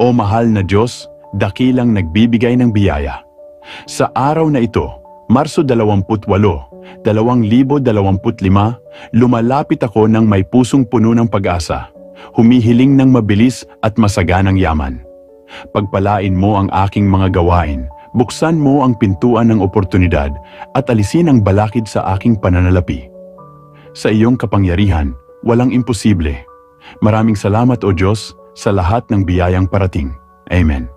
O mahal na Diyos, dakilang nagbibigay ng biyaya. Sa araw na ito, Marso 28, 2025, lumalapit ako ng may pusong puno ng pag-asa, humihiling ng mabilis at masaganang yaman. Pagpalain mo ang aking mga gawain, buksan mo ang pintuan ng oportunidad at alisin ang balakid sa aking pananalapi. Sa iyong kapangyarihan, walang imposible. Maraming salamat o Diyos sa lahat ng biyayang parating. Amen.